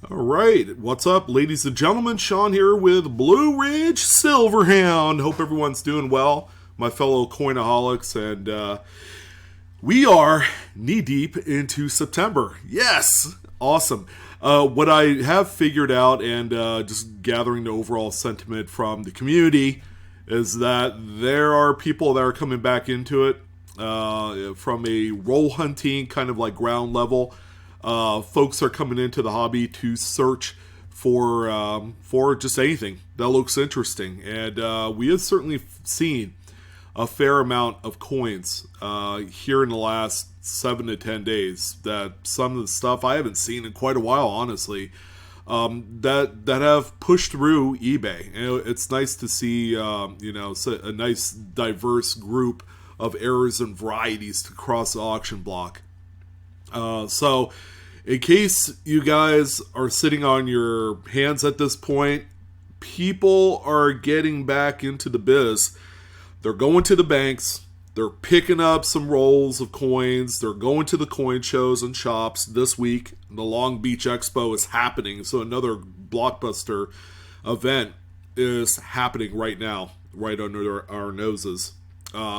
All right, what's up, ladies and gentlemen? Sean here with BlueRidgeSilverhound. Hope everyone's doing well, my fellow coinaholics, and we are knee-deep into September. Yes, awesome. What I have figured out, and just gathering the overall sentiment from the community, is that there are people that are coming back into it from a roll hunting kind of like ground level. Folks are coming into the hobby to search for just anything that looks interesting, and we have certainly seen a fair amount of coins here in the last 7 to 10 days. That some of the stuff I haven't seen in quite a while, honestly, that have pushed through eBay. And it's nice to see a nice diverse group of errors and varieties to cross the auction block. So in case you guys are sitting on your hands at this point, people are getting back into the biz. They're going to the banks. They're picking up some rolls of coins. They're going to the coin shows and shops this week. The Long Beach Expo is happening, so another blockbuster event is happening right now, right under our noses.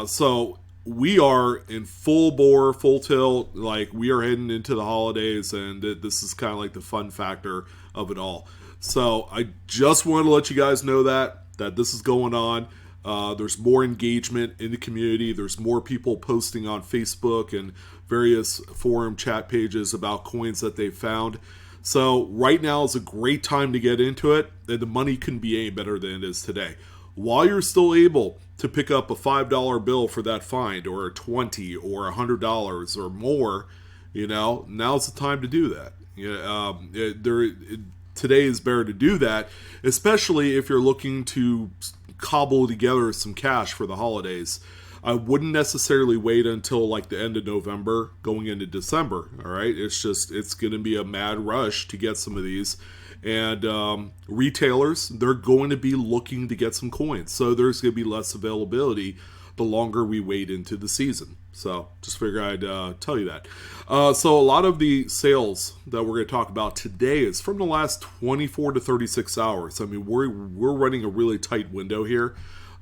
So we are in full bore, full tilt. Like, we are heading into the holidays, and this is kind of like the fun factor of it all. So I just wanted to let you guys know that this is going on. There's more engagement in the community. There's more people posting on Facebook and various forum chat pages about coins that they've found. So right now is a great time to get into it, and the money couldn't be any better than it is today. While you're still able to pick up a $5 bill for that find, or a $20 or $100 or more, now's the time to do that. Today is better to do that, especially if you're looking to cobble together some cash for the holidays. I wouldn't necessarily wait until like the end of November going into December. All right, it's going to be a mad rush to get some of these, and retailers, they're going to be looking to get some coins, so there's going to be less availability the longer we wait into the season. So just figured I'd tell you that. So a lot of the sales that we're going to talk about today is from the last 24 to 36 hours. I mean, we're running a really tight window here.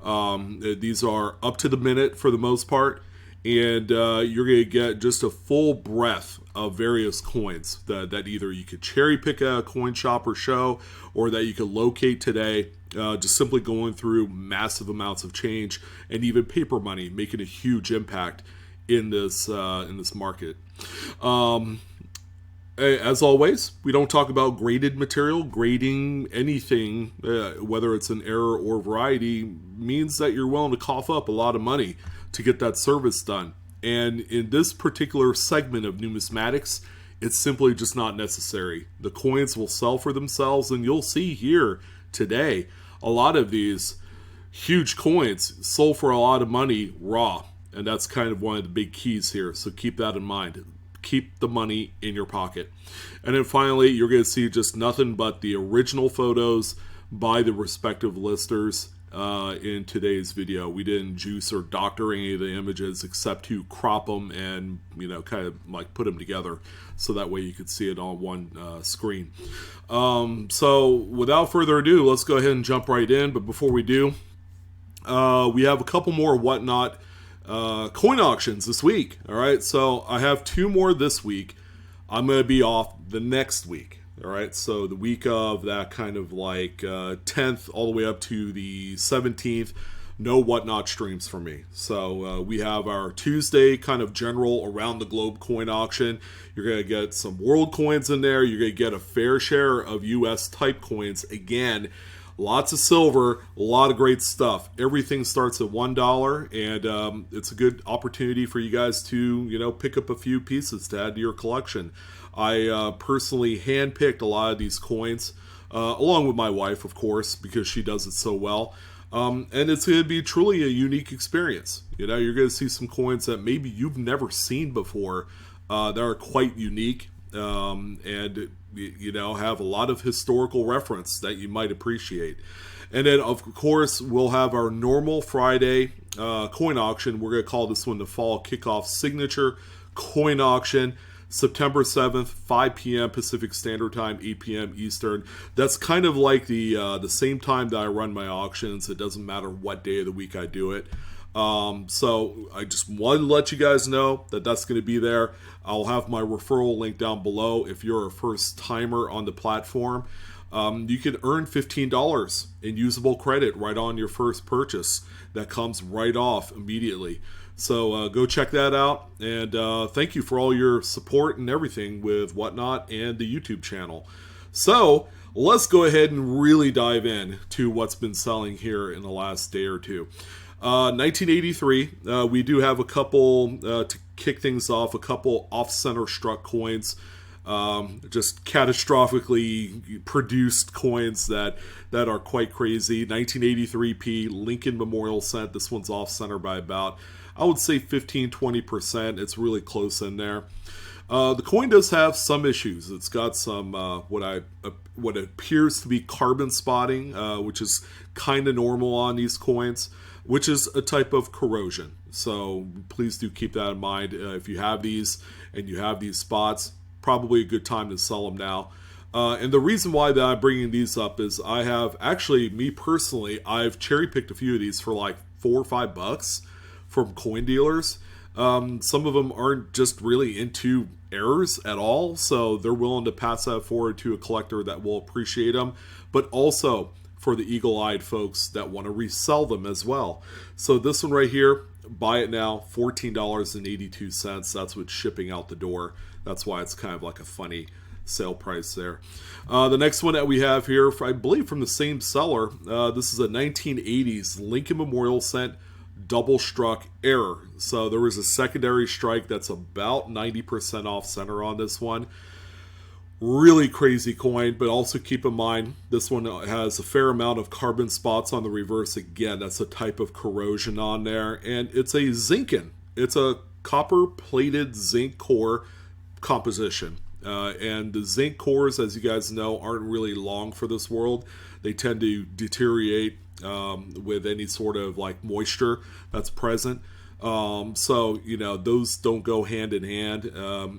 These are up to the minute for the most part, and you're going to get just a full breadth of various coins that either you could cherry pick at a coin shop or show, or that you could locate today. Just simply going through massive amounts of change, and even paper money making a huge impact in this market. As always, we don't talk about graded material. Grading anything, whether it's an error or variety, means that you're willing to cough up a lot of money to get that service done. And in this particular segment of numismatics, it's simply just not necessary. The coins will sell for themselves, and you'll see here today a lot of these huge coins sold for a lot of money raw. And that's kind of one of the big keys here. So keep that in mind. Keep the money in your pocket. And then finally, you're going to see just nothing but the original photos by the respective listers in today's video. We didn't juice or doctor any of the images except to crop them and, kind of like put them together so that way you could see it on one screen. So without further ado, let's go ahead and jump right in. But before we do, we have a couple more Whatnot coin auctions this week. All right, so I have 2 more this week. I'm going to be off the next week. All right, so the week of that kind of like 10th all the way up to the 17th, no Whatnot streams for me. So we have our Tuesday kind of general around the globe coin auction. You're going to get some world coins in there. You're going to get a fair share of US type coins. Again, lots of silver, a lot of great stuff. Everything starts at $1, and it's a good opportunity for you guys to, pick up a few pieces to add to your collection. I personally handpicked a lot of these coins, along with my wife, of course, because she does it so well. And it's going to be truly a unique experience. You're going to see some coins that maybe you've never seen before that are quite unique. And have a lot of historical reference that you might appreciate. And then, of course, we'll have our normal Friday coin auction. We're going to call this one the Fall Kickoff Signature Coin Auction. September 7th, 5 p.m. Pacific Standard Time, 8 p.m. Eastern. That's kind of like the same time that I run my auctions. It doesn't matter what day of the week I do it. So I just want to let you guys know that that's going to be there. I'll have my referral link down below. If you're a first timer on the platform, you can earn $15 in usable credit right on your first purchase. That comes right off immediately. So go check that out. And thank you for all your support and everything with Whatnot and the YouTube channel. So let's go ahead and really dive in to what's been selling here in the last day or two. 1983, we do have a couple, to kick things off, a couple off-center struck coins. Just catastrophically produced coins that are quite crazy. 1983p Lincoln Memorial Cent. This one's off-center by about, I would say 15-20%. It's really close in there. The coin does have some issues. It's got some what appears to be carbon spotting, which is kind of normal on these coins, which is a type of corrosion. So please do keep that in mind. If you have these and you have these spots, probably a good time to sell them now. And the reason why that I'm bringing these up is I have, actually, me personally, I've cherry picked a few of these for like $4 or $5 from coin dealers. Some of them aren't just really into errors at all, so they're willing to pass that forward to a collector that will appreciate them, but also for the eagle-eyed folks that want to resell them as well. So this one right here, buy it now, $14.82. That's what's shipping out the door. That's why it's kind of like a funny sale price there. The next one that we have here, I believe from the same seller, this is a 1980s Lincoln Memorial Cent double struck error. So there was a secondary strike that's about 90% off center on this one. Really crazy coin, but also keep in mind this one has a fair amount of carbon spots on the reverse. Again, that's a type of corrosion on there, and it's a zinken. It's a copper plated zinc core composition. And the zinc cores, as you guys know, aren't really long for this world. They tend to deteriorate with any sort of like moisture that's present. So, you know, those don't go hand in hand.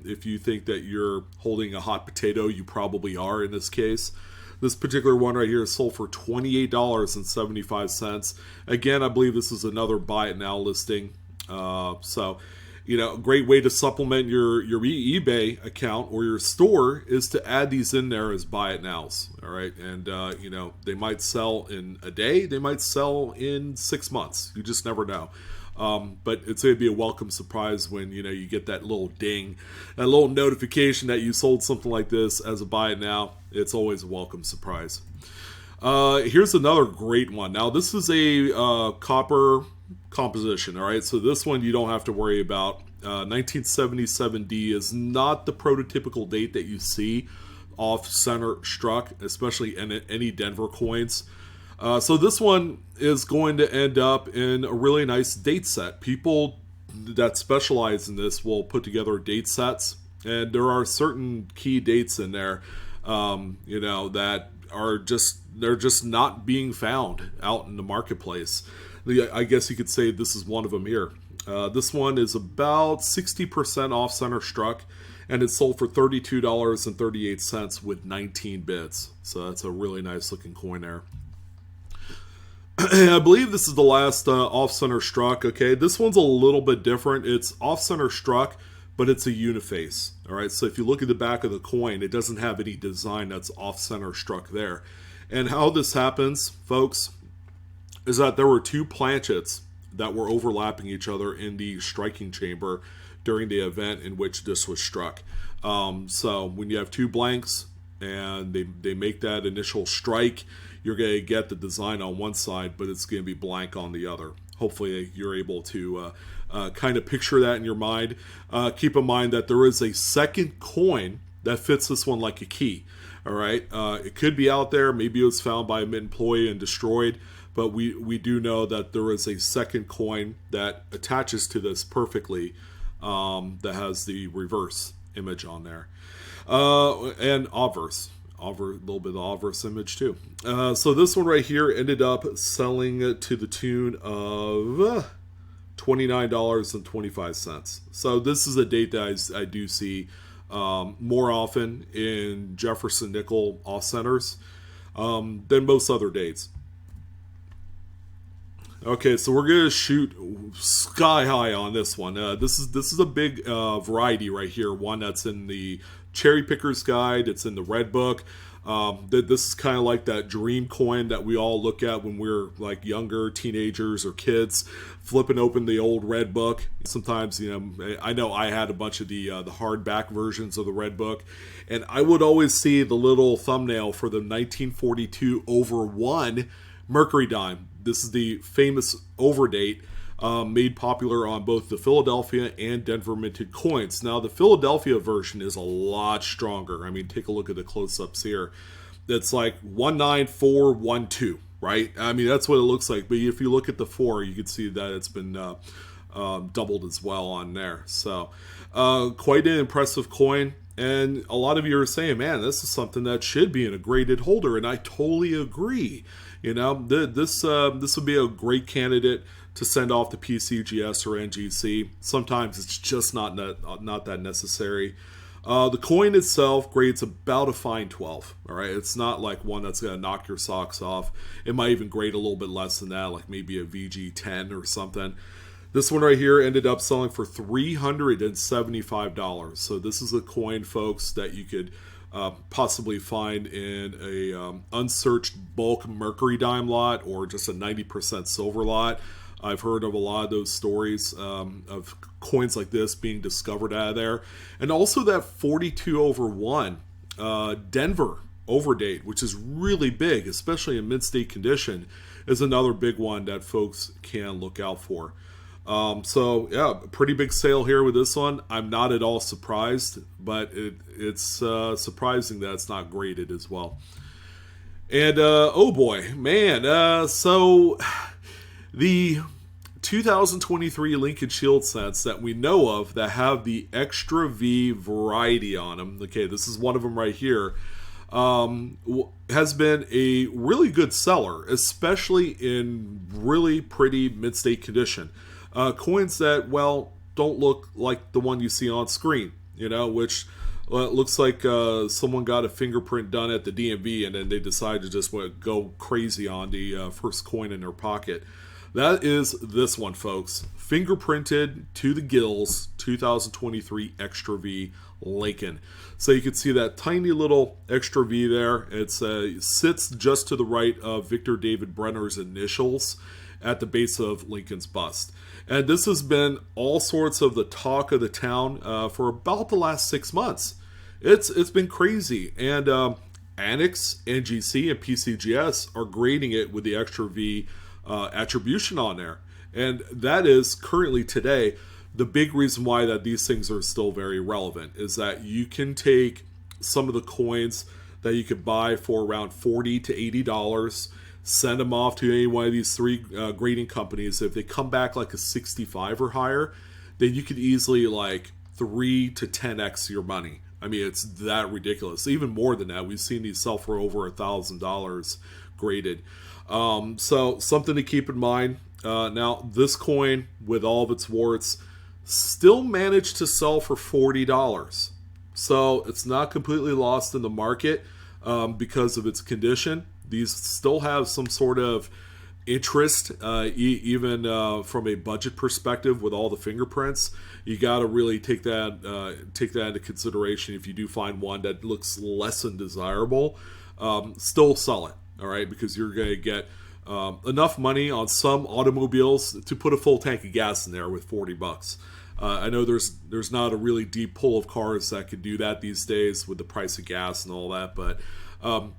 If you think that you're holding a hot potato, you probably are in this case. This particular one right here is sold for $28.75. Again, I believe this is another buy it now listing. So, you know, a great way to supplement your eBay account or your store is to add these in there as buy it nows. All right. And, you know, they might sell in a day. They might sell in 6 months. You just never know. But it's going to be a welcome surprise when, you know, you get that little ding, that little notification that you sold something like this as a buy it now. It's always a welcome surprise. Here's another great one. Now, this is a copper composition, all right? So this one you don't have to worry about. 1977D is not the prototypical date that you see off-center struck, especially in any Denver coins. So this one is going to end up in a really nice date set. People that specialize in this will put together date sets, and there are certain key dates in there, you know, that are they're just not being found out in the marketplace. I guess you could say this is one of them here. This one is about 60% off center struck, and it's sold for $32.38 with 19 bids. So that's a really nice looking coin there. I believe this is the last off-center struck. Okay, this one's a little bit different. It's off-center struck, but it's a uniface. All right, so if you look at the back of the coin, it doesn't have any design that's off-center struck there. And how this happens, folks, is that there were two planchets that were overlapping each other in the striking chamber during the event in which this was struck. So when you have two blanks and they make that initial strike, you're going to get the design on one side, but it's going to be blank on the other. Hopefully you're able to kind of picture that in your mind. Keep in mind that there is a second coin that fits this one like a key. All right, it could be out there. Maybe it was found by an employee and destroyed, but we do know that there is a second coin that attaches to this perfectly, that has the reverse image on there, and obverse. A little bit of the obverse image too. So this one right here ended up selling to the tune of $29.25. So this is a date that I do see more often in Jefferson nickel off centers than most other dates. Okay, so we're gonna shoot sky high on this one. This is a big variety right here. One that's in the Cherry Picker's Guide. It's in the Red Book. This is kind of like that dream coin that we all look at when we're like younger teenagers or kids, flipping open the old Red Book. Sometimes, I know I had a bunch of the hardback versions of the Red Book, and I would always see the little thumbnail for the 1942 over 1 Mercury dime. This is the famous overdate, made popular on both the Philadelphia and Denver minted coins. Now, the Philadelphia version is a lot stronger. I mean, take a look at the close-ups here. It's like 19412, right? I mean, that's what it looks like. But if you look at the 4, you can see that it's been doubled as well on there. So, quite an impressive coin. And a lot of you are saying, man, this is something that should be in a graded holder. And I totally agree. This would be a great candidate to send off to PCGS or NGC. Sometimes it's just not that necessary. The coin itself grades about a fine 12. All right, it's not like one that's going to knock your socks off. It might even grade a little bit less than that, like maybe a VG 10 or something. This one right here ended up selling for $375. So this is a coin, folks, that you could possibly find in a unsearched bulk Mercury dime lot or just a 90% silver lot. I've heard of a lot of those stories of coins like this being discovered out of there. And also that 42 over 1 Denver overdate, which is really big, especially in mint-state condition, is another big one that folks can look out for. So yeah, pretty big sale here with this one. I'm not at all surprised, but it's surprising that it's not graded as well. And oh boy, man, so the 2023 Lincoln Shield sets that we know of that have the extra V variety on them. Okay, this is one of them right here. Has been a really good seller, especially in really pretty mid-state condition. Coins that, well, don't look like the one you see on screen, which looks like someone got a fingerprint done at the DMV and then they decided to just go crazy on the first coin in their pocket. That is this one, folks. Fingerprinted to the gills, 2023 Extra V Lincoln. So you can see that tiny little Extra V there. It sits just to the right of Victor David Brenner's initials at the base of Lincoln's bust. And this has been all sorts of the talk of the town for about the last 6 months. It's been crazy. And Annex, NGC, and PCGS are grading it with the Extra V attribution on there. And that is currently today the big reason why that these things are still very relevant is that you can take some of the coins that you could buy for around $40 to $80, send them off to any one of these 3 grading companies. If they come back like a 65 or higher, then you could easily like 3 to 10x your money. I mean, it's that ridiculous. Even more than that, we've seen these sell for over $1,000 graded. So something to keep in mind. Now, this coin, with all of its warts, still managed to sell for $40. So it's not completely lost in the market because of its condition. These still have some sort of interest, even from a budget perspective with all the fingerprints. You got to really take that into consideration. If you do find one that looks less than desirable, still sell it, all right? Because you're going to get enough money on some automobiles to put a full tank of gas in there with $40. I know there's not a really deep pool of cars that can do that these days with the price of gas and all that, but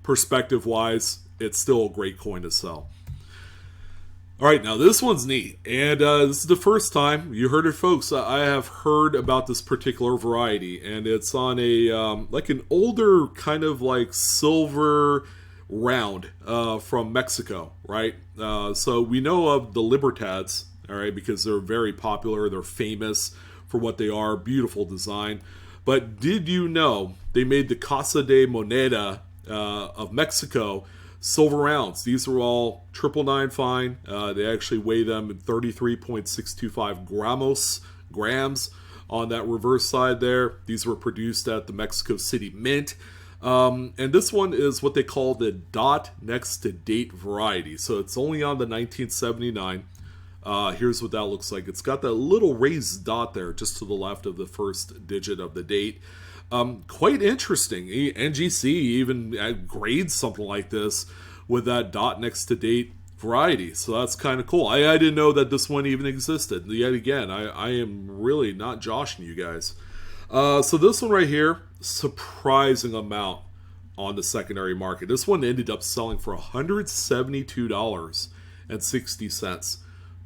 perspective-wise, it's still a great coin to sell. All right, now this one's neat, and this is the first time you heard it, folks. I have heard about this particular variety, and it's on a like an older kind of like silver round from Mexico, right? So we know of the Libertads, all right, because they're very popular. They're famous for what they are, beautiful design. But did you know they made the Casa de Moneda of Mexico silver rounds? These are all 999 fine. They actually weigh them at 33.625 grams. on that reverse side there. These were produced at the Mexico City Mint. And this one is what they call the dot next to date variety. So it's only on the 1979. Here's what that looks like. It's got that little raised dot there just to the left of the first digit of the date. Quite interesting. NGC even grades something like this with that dot next to date variety. So that's kind of cool. I didn't know that this one even existed. Yet again, I am really not joshing you guys. So this one right here, surprising amount on the secondary market. This one ended up selling for $172.60.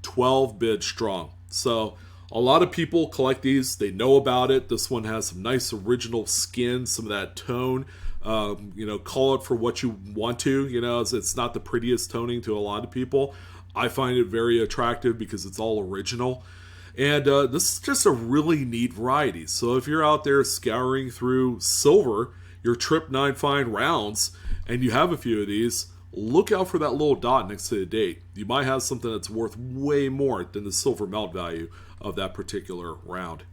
12 bids strong. So a lot of people collect these. They know about it. This one has some nice original skin, some of that tone. Call it for what you want to. It's not the prettiest toning to a lot of people. I find it very attractive because it's all original. And this is just a really neat variety. So if you're out there scouring through silver, your Trip 9 Fine rounds, and you have a few of these, look out for that little dot next to the date. You might have something that's worth way more than the silver melt value of that particular round.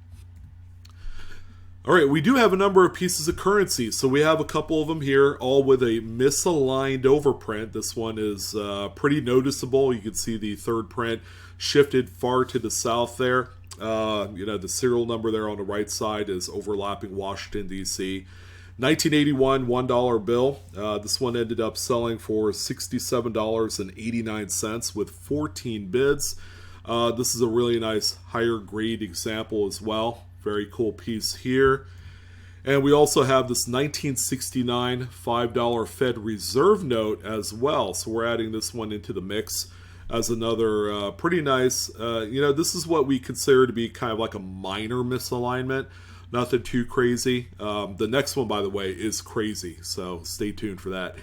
All right, we do have a number of pieces of currency. So we have a couple of them here, all with a misaligned overprint. This one is pretty noticeable. You can see the third print shifted far to the south there. The serial number there on the right side is overlapping Washington, D.C. 1981 $1 bill. This one ended up selling for $67.89 with 14 bids. This is a really nice higher grade example as well. Very cool piece here. And we also have this 1969 $5 Fed Reserve note as well. So we're adding this one into the mix as another pretty nice, this is what we consider to be kind of like a minor misalignment. Nothing too crazy. The next one, by the way, is crazy, so stay tuned for that.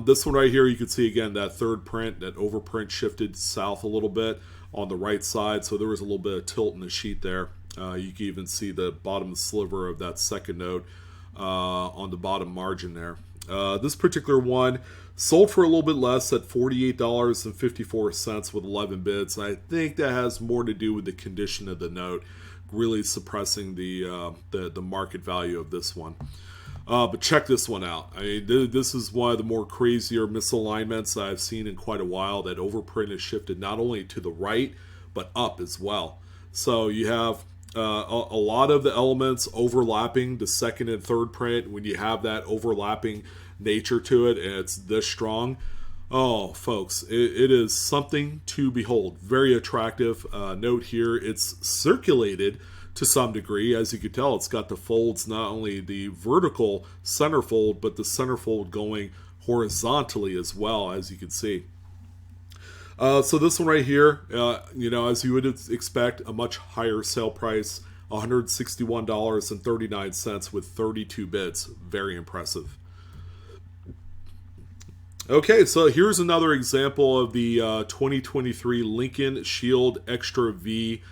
This one right here, you can see again that third print, that overprint shifted south a little bit on the right side, so there was a little bit of tilt in the sheet there. You can even see the bottom sliver of that second note on the bottom margin there. This particular one sold for a little bit less at $48.54 with 11 bids. And I think that has more to do with the condition of the note, really suppressing the market value of this one. But check this one out. I mean, this is one of the more crazier misalignments I've seen in quite a while. That overprint is shifted not only to the right, but up as well. So you have a lot of the elements overlapping the second and third print. When you have that overlapping nature to it and it's this strong, oh folks, it is something to behold. Very attractive. Note here, it's circulated to some degree. As you can tell, it's got the folds, not only the vertical center fold, but the center fold going horizontally as well, as you can see. So this one right here, as you would expect, a much higher sale price, $161.39 with 32 bids. Very impressive. Okay, so here's another example of the 2023 Lincoln Shield Extra V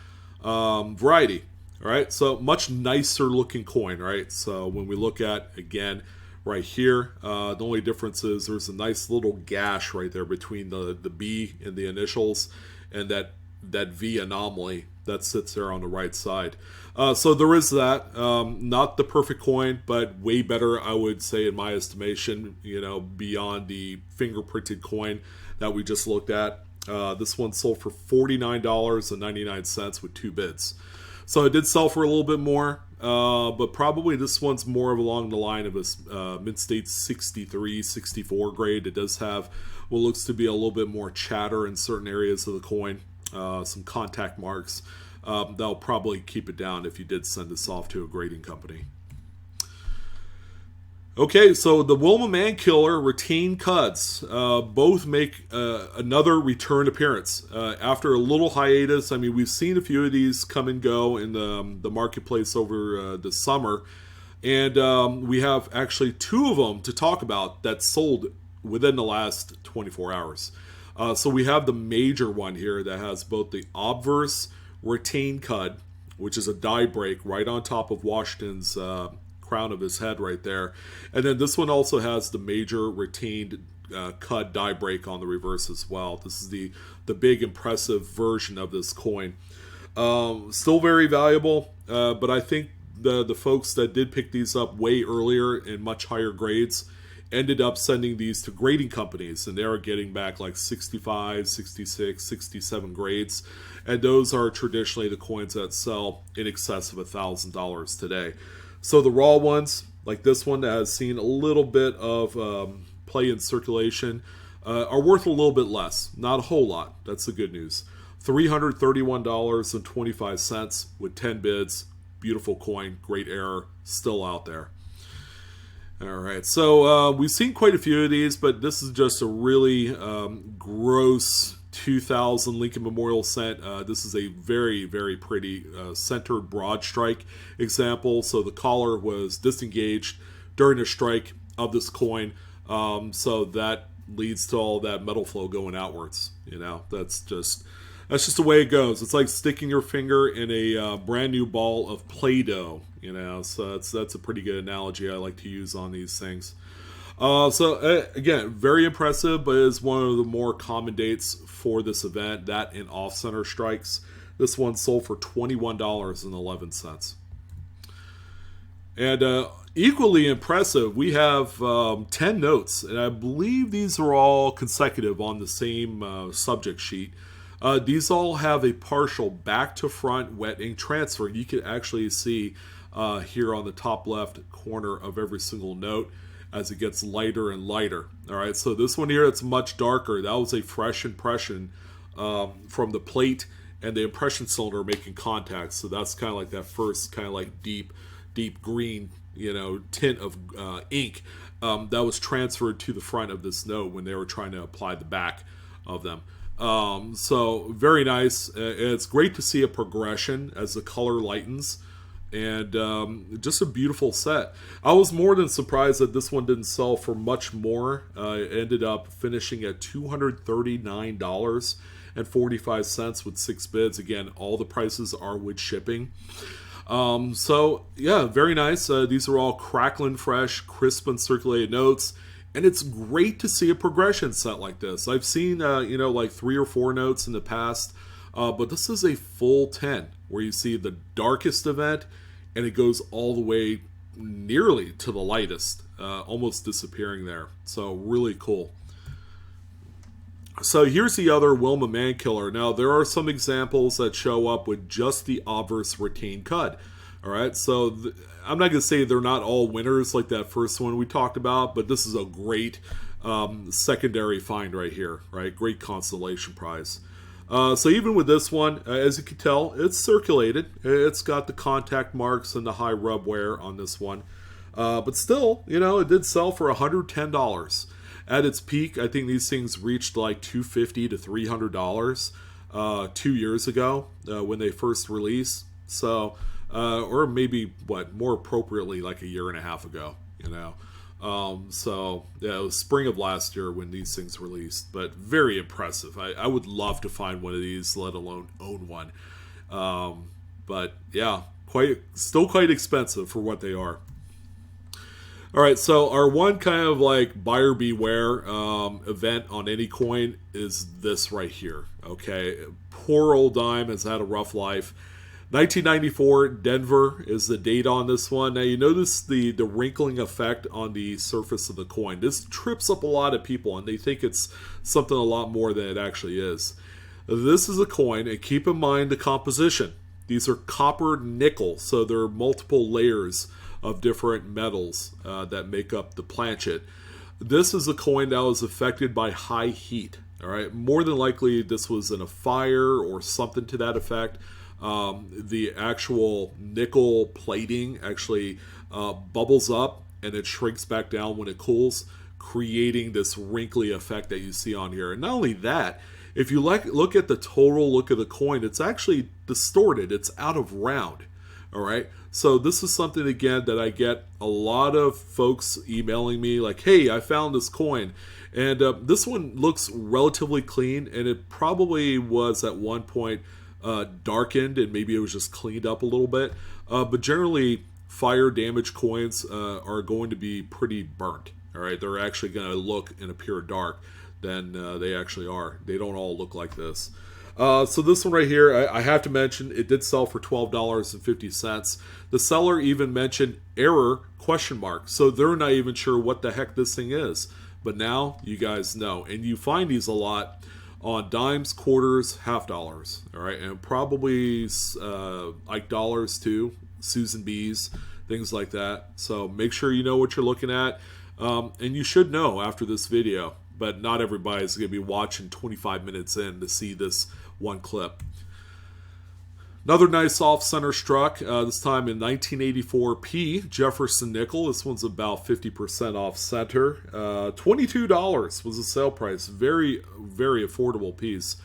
variety. All right, so much nicer looking coin, right? So when we look at, again, right here, the only difference is there's a nice little gash right there between the B and the initials and that V anomaly that sits there on the right side. So there is that. Not the perfect coin, but way better, I would say, in my estimation, beyond the fingerprinted coin that we just looked at. This one sold for $49.99 with 2 bids. So it did sell for a little bit more, but probably this one's more along the line of a Mint State 63, 64 grade. It does have what looks to be a little bit more chatter in certain areas of the coin, some contact marks. That'll probably keep it down if you did send this off to a grading company. Okay, so the Wilma Mankiller retained cuds both make another return appearance after a little hiatus. I mean, we've seen a few of these come and go in the marketplace over the summer, and we have actually 2 of them to talk about that sold within the last 24 hours. So we have the major one here that has both the obverse retained cud, which is a die break right on top of Washington's crown of his head right there, and then this one also has the major retained cud die break on the reverse as well. This is the big impressive version of this coin. Still very valuable, but I think the folks that did pick these up way earlier in much higher grades ended up sending these to grading companies, and they were getting back like 65, 66, 67 grades, and those are traditionally the coins that sell in excess of $1,000 today. So the raw ones, like this one that has seen a little bit of play in circulation, are worth a little bit less. Not a whole lot. That's the good news. $331.25 with 10 bids. Beautiful coin, great error, still out there. All right, so we've seen quite a few of these, but this is just a really gross 2000 Lincoln Memorial cent. This is a very, very pretty centered broadstrike example. So the collar was disengaged during a strike of this coin, so that leads to all that metal flow going outwards. You know, that's just the way it goes. It's like sticking your finger in a brand new ball of Play-Doh, you know. So that's a pretty good analogy I like to use on these things. Again, very impressive, but is one of the more common dates for this event. That and off-center strikes. This one sold for $21.11. And equally impressive, we have 10 notes, and I believe these are all consecutive on the same subject sheet. These all have a partial back-to-front wet ink transfer. You can actually see here on the top left corner of every single note as it gets lighter and lighter. All right, so this one here, it's much darker. That was a fresh impression from the plate and the impression cylinder making contact. So that's kind of like that first kind of like deep green, you know, tint of ink that was transferred to the front of this note when they were trying to apply the back of them. So very nice. It's great to see a progression as the color lightens, and just a beautiful set. I was more than surprised that this one didn't sell for much more. It ended up finishing at $239.45 with 6 bids. Again, all the prices are with shipping. So yeah, very nice. These are all crackling fresh, crisp and circulated notes. And it's great to see a progression set like this. I've seen, you know, like 3 or 4 notes in the past, but this is a full 10, where you see the darkest event, and it goes all the way nearly to the lightest, almost disappearing there. So really cool. So here's the other Wilma Mankiller. Now, there are some examples that show up with just the obverse retained cut. All right, so I'm not going to say they're not all winners like that first one we talked about, but this is a great secondary find right here, right? Great consolation prize. So even with this one, as you can tell, it's circulated. It's got the contact marks and the high rub wear on this one. But still, you know, it did sell for $110. At its peak, I think these things reached like $250 to $300 2 years ago when they first released. So... or maybe, more appropriately, like a year and a half ago, you know. So, yeah, it was spring of last year when these things released, but very impressive. I would love to find one of these, let alone own one. But, yeah, still quite expensive for what they are. All right, so our one kind of like buyer beware event on any coin is this right here, okay? Poor old dime has had a rough life. 1994, Denver is the date on this one. Now, you notice the wrinkling effect on the surface of the coin. This trips up a lot of people, and they think it's something a lot more than it actually is. This is a coin, and keep in mind the composition. These are copper nickel, so there are multiple layers of different metals that make up the planchet. This is a coin that was affected by high heat. All right, more than likely this was in a fire or something to that effect. The actual nickel plating actually bubbles up and it shrinks back down when it cools, creating this wrinkly effect that you see on here. And not only that, if you look at the total look of the coin, it's actually distorted. It's out of round. All right. So this is something, again, that I get a lot of folks emailing me like, hey, I found this coin. And this one looks relatively clean, and it probably was at one point darkened, and maybe it was just cleaned up a little bit. But generally, fire damaged coins are going to be pretty burnt. All right, they're actually going to look and appear dark than they actually are. They don't all look like this. So this one right here, I have to mention, it did sell for $12.50. The seller even mentioned error question mark. So they're not even sure what the heck this thing is. But now you guys know. And you find these a lot on dimes, quarters, half dollars. All right. And probably like dollars too. Susan B's, things like that. So make sure you know what you're looking at. And you should know after this video. But not everybody's going to be watching 25 minutes in to see this one clip. Another nice off-center struck, this time in 1984 P, Jefferson nickel. This one's about 50% off-center. $22 was the sale price. Very, very affordable piece.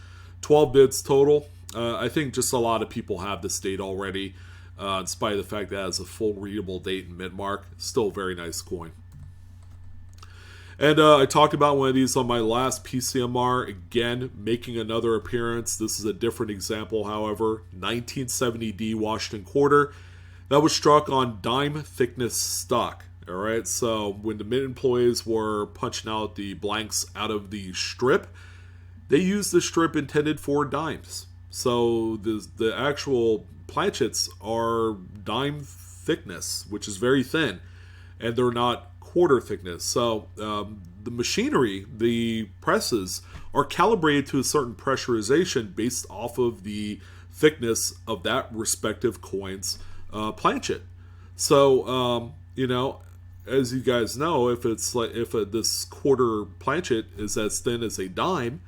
12 bids total. I think just a lot of people have this date already, in spite of the fact that it has a full readable date and mint mark. Still a very nice coin. And I talked about one of these on my last PCMR, again, making another appearance. This is a different example, however. 1970D Washington quarter. That was struck on dime thickness stock. All right, so when the mint employees were punching out the blanks out of the strip, they used the strip intended for dimes. So the actual planchets are dime thickness, which is very thin, and they're not quarter thickness. So the machinery, the presses, are calibrated to a certain pressurization based off of the thickness of that respective coin's planchet. So you know, as you guys know, if it's like this quarter planchet is as thin as a dime,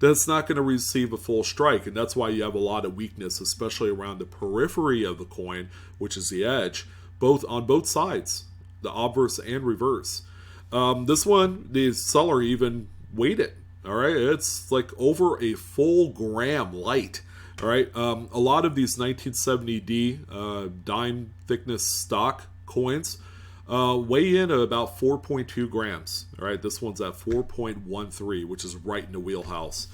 then it's not going to receive a full strike, and that's why you have a lot of weakness, especially around the periphery of the coin, which is the edge, on both sides, the obverse and reverse. This one, the seller even weighed it. All right, it's like over a full gram light. All right, a lot of these 1970D dime thickness stock coins weigh in at about 4.2 grams. All right, this one's at 4.13, which is right in the wheelhouse.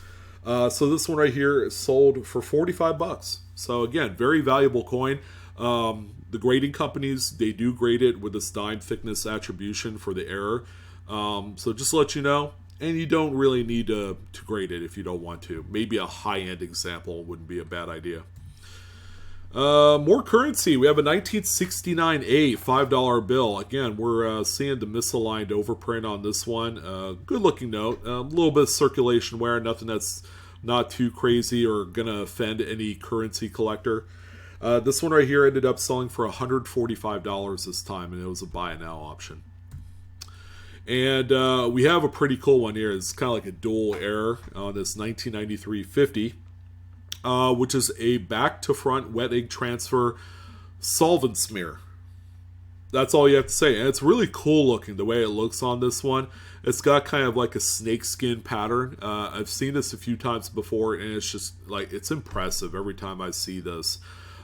So this one right here is sold for $45. So again, very valuable coin. The grading companies, they do grade it with this dime thickness attribution for the error. So just to let you know, and you don't really need to grade it if you don't want to. Maybe a high-end example wouldn't be a bad idea. More currency. We have a 1969A $5 bill. Again, we're seeing the misaligned overprint on this one. Good looking note. A little bit of circulation wear. Nothing that's not too crazy or going to offend any currency collector. This one right here ended up selling for $145 this time, and it was a buy now option. And we have a pretty cool one here. It's kind of like a dual error on this 1993 50, which is a back-to-front wet ink transfer solvent smear. That's all you have to say. And it's really cool looking, the way it looks on this one. It's got kind of like a snakeskin pattern. I've seen this a few times before, and it's just like, it's impressive every time I see this.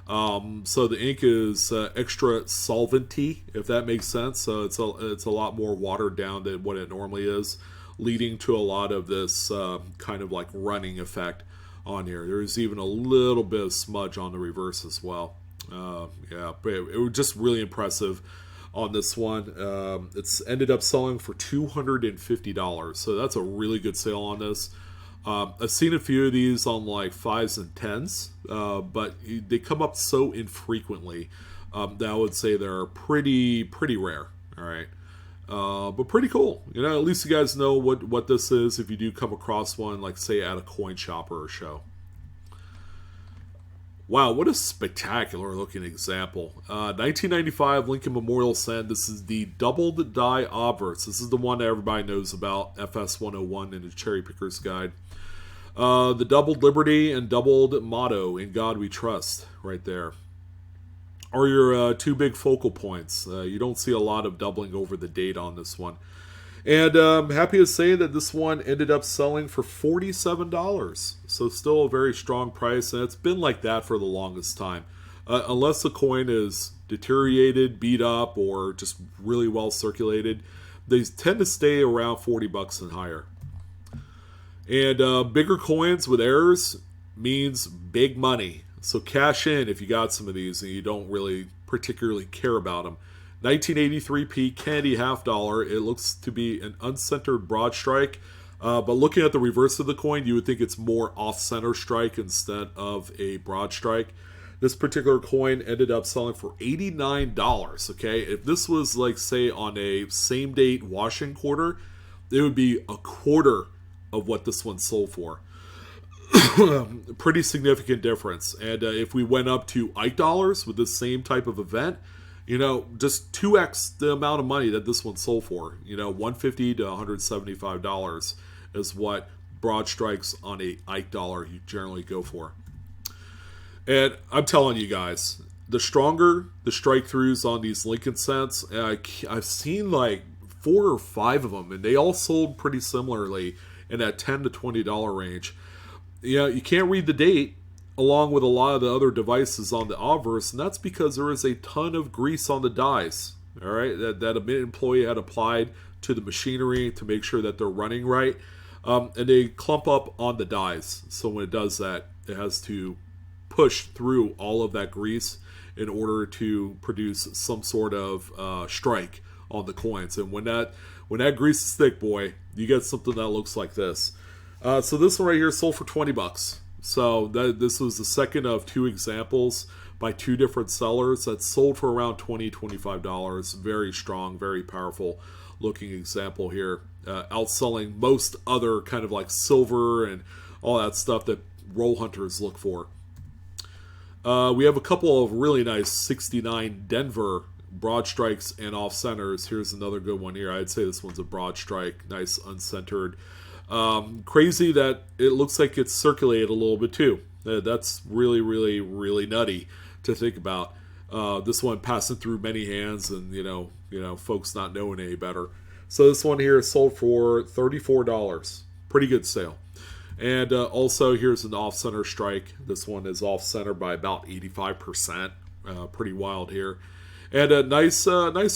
So the ink is extra solventy, if that makes sense. So it's a lot more watered down than what it normally is, leading to a lot of this kind of like running effect on here. There's even a little bit of smudge on the reverse as well. Yeah, but it was just really impressive on this one. It's ended up selling for $250, so that's a really good sale on this. I've seen a few of these on like 5s and 10s, but they come up so infrequently that I would say they're pretty rare. All right, but pretty cool. You know, at least you guys know what this is if you do come across one, like say at a coin shop or a show. Wow, what a spectacular looking example. 1995 Lincoln Memorial Send. This is the doubled die obverse. This is the one that everybody knows about, FS 101 in the Cherry Picker's Guide. The doubled Liberty and doubled Motto, In God We Trust, right there, are your two big focal points. You don't see a lot of doubling over the date on this one. And I'm happy to say that this one ended up selling for $47. So still a very strong price, and it's been like that for the longest time. Unless the coin is deteriorated, beat up, or just really well circulated, they tend to stay around $40 and higher. And bigger coins with errors means big money. So cash in if you got some of these and you don't really particularly care about them. 1983 P Kennedy $50. It looks to be an uncentered broadstrike. But looking at the reverse of the coin, you would think it's more off-center strike instead of a broad strike. This particular coin ended up selling for $89. Okay, if this was like, say, on a same date washing quarter, it would be a quarter of what this one sold for. Pretty significant difference. And if we went up to Ike dollars with the same type of event, just 2x the amount of money that this one sold for. $150 to $175 is what broad strikes on a Ike dollar you generally go for. And I'm telling you guys, the stronger the strike throughs on these Lincoln sets, I've seen like 4 or 5 of them, and they all sold pretty similarly in that $10 to $20 range. You can't read the date along with a lot of the other devices on the obverse, and that's because there is a ton of grease on the dies. All right, that an employee had applied to the machinery to make sure that they're running right, and they clump up on the dies. So when it does that, it has to push through all of that grease in order to produce some sort of strike on the coins. And when that grease is thick, boy, you get something that looks like this. So this one right here sold for $20. So this was the second of 2 examples by 2 different sellers that sold for around $20, $25. Very strong, very powerful looking example here. Outselling most other kind of like silver and all that stuff that roll hunters look for. We have a couple of really nice 69 Denver broad strikes and off centers. Here's another good one here. I'd say this one's a broad strike. Nice uncentered. Crazy that it looks like it's circulated a little bit too. That's really, really, really nutty to think about. This one passing through many hands, and folks not knowing any better. So this one here is sold for $34. Pretty good sale. And also here's an off-center strike. This one is off-center by about 85%. Pretty wild here. And a nice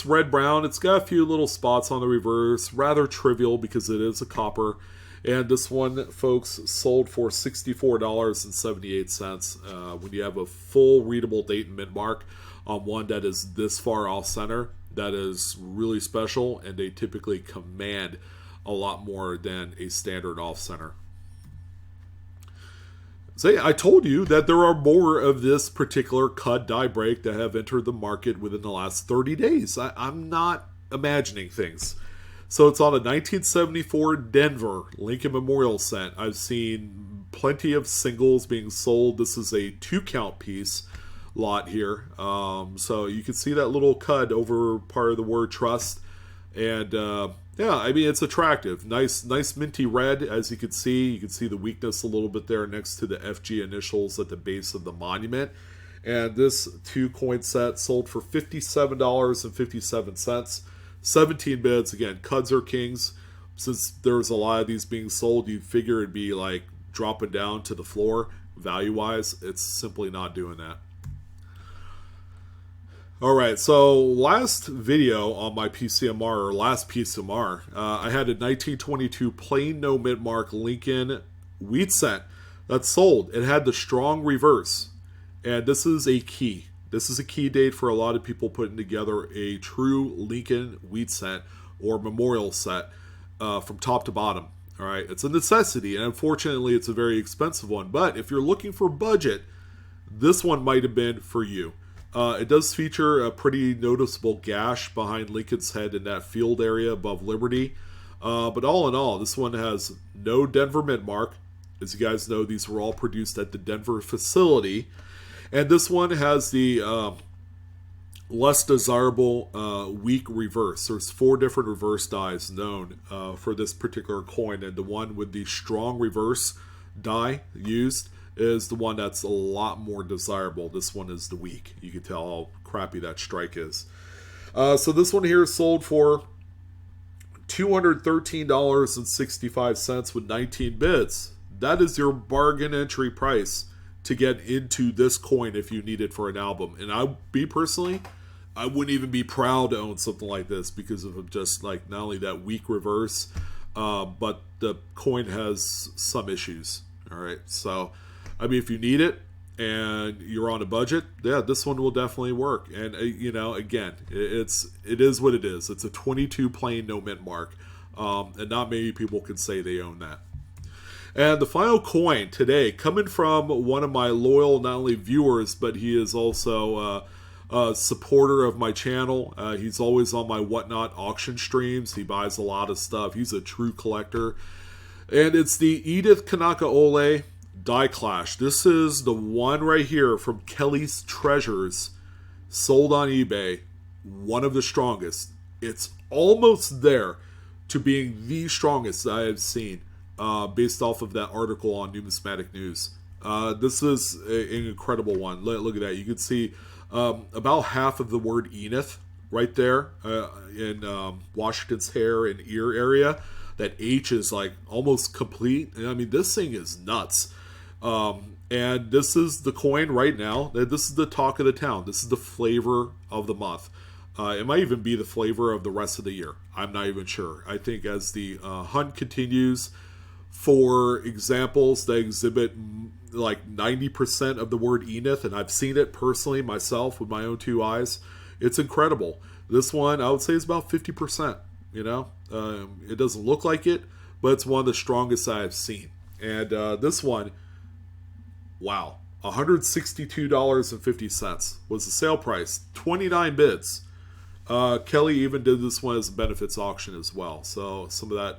red-brown. It's got a few little spots on the reverse. Rather trivial because it is a copper. And this one, folks, sold for $64.78. When you have a full readable date and mint mark on one that is this far off-center, that is really special. And they typically command a lot more than a standard off-center. Say, I told you that there are more of this particular cut die break that have entered the market within the last 30 days. I'm not imagining things. So it's on a 1974 Denver Lincoln Memorial set. I've seen plenty of singles being sold. This is a 2-count piece lot here. So you can see that little cut over part of the word trust. And yeah, I mean, it's attractive. Nice minty red, as you can see. You can see the weakness a little bit there next to the FG initials at the base of the monument. And this 2-coin set sold for $57.57. 17 bids. Again, Cuds are kings. Since there's a lot of these being sold, you'd figure it'd be like dropping down to the floor value-wise. It's simply not doing that. Alright, so last video on my PCMR, or last PCMR, I had a 1922 plain no mint mark Lincoln wheat set that sold. It had the strong reverse, and this is a key. This is a key date for a lot of people putting together a true Lincoln wheat set or memorial set from top to bottom. Alright, it's a necessity, and unfortunately it's a very expensive one, but if you're looking for budget, this one might have been for you. It does feature a pretty noticeable gash behind Lincoln's head in that field area above Liberty. But all in all, this one has no Denver mint mark. As you guys know, these were all produced at the Denver facility. And this one has the less desirable weak reverse. There's 4 different reverse dies known for this particular coin. And the one with the strong reverse die used is the one that's a lot more desirable. This one is the weak. You can tell how crappy that strike is. So this one here is sold for $213.65 with 19 bids. That is your bargain entry price to get into this coin if you need it for an album. And I wouldn't even be proud to own something like this because of just like not only that weak reverse, but the coin has some issues. All right, so I mean, if you need it and you're on a budget, yeah, this one will definitely work. And again, it is what it is. It's a 22 plain no mint mark and not many people can say they own that. And the final coin today, coming from one of my loyal, not only viewers, but he is also a supporter of my channel. He's always on my Whatnot auction streams. He buys a lot of stuff. He's a true collector. And it's the Edith Kanaka-Ole Die Clash. This is the one right here from Kelly's Treasures, sold on eBay. One of the strongest. It's almost there to being the strongest I have seen, based off of that article on Numismatic News. This is an incredible one. Look at that. You can see about half of the word Enith right there in Washington's hair and ear area. That H is like almost complete. I mean, this thing is nuts. And this is the coin right now. This is the talk of the town. This is the flavor of the month. It might even be the flavor of the rest of the year. I'm not even sure. I think as the hunt continues for examples that exhibit like 90% of the word Enith, and I've seen it personally myself with my own two eyes, it's incredible. This one, I would say, is about 50%. You know, it doesn't look like it, but it's one of the strongest I've seen. And this one, wow, $162.50 was the sale price. 29 bids. Kelly even did this one as a benefits auction as well. So some of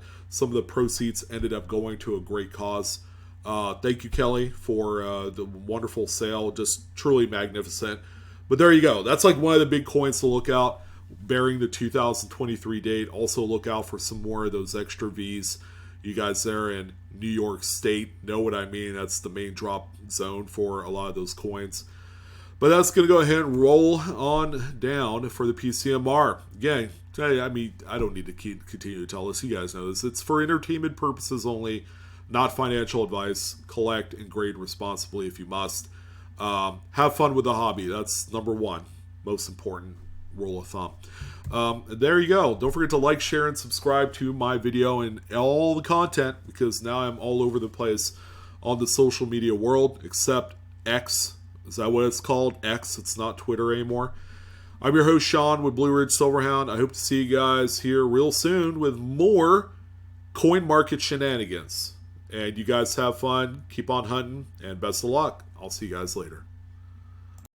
the proceeds ended up going to a great cause. Thank you, Kelly, for the wonderful sale. Just truly magnificent. But there you go. That's like one of the big coins to look out, bearing the 2023 date. Also look out for some more of those extra V's. You guys there in New York State know what I mean. That's the main drop zone for a lot of those coins. But that's going to go ahead and roll on down for the PCMR. Again, I mean, I don't need to continue to tell this. You guys know this. It's for entertainment purposes only, not financial advice. Collect and grade responsibly if you must. Have fun with the hobby. That's number one. Most important rule of thumb. There you go. Don't forget to like, share, and subscribe to my video and all the content, because now I'm all over the place on the social media world, except X. Is that what it's called? X. It's not Twitter anymore. I'm your host, Sean, with Blue Ridge Silverhound. I hope to see you guys here real soon with more coin market shenanigans. And you guys have fun. Keep on hunting, and best of luck. I'll see you guys later.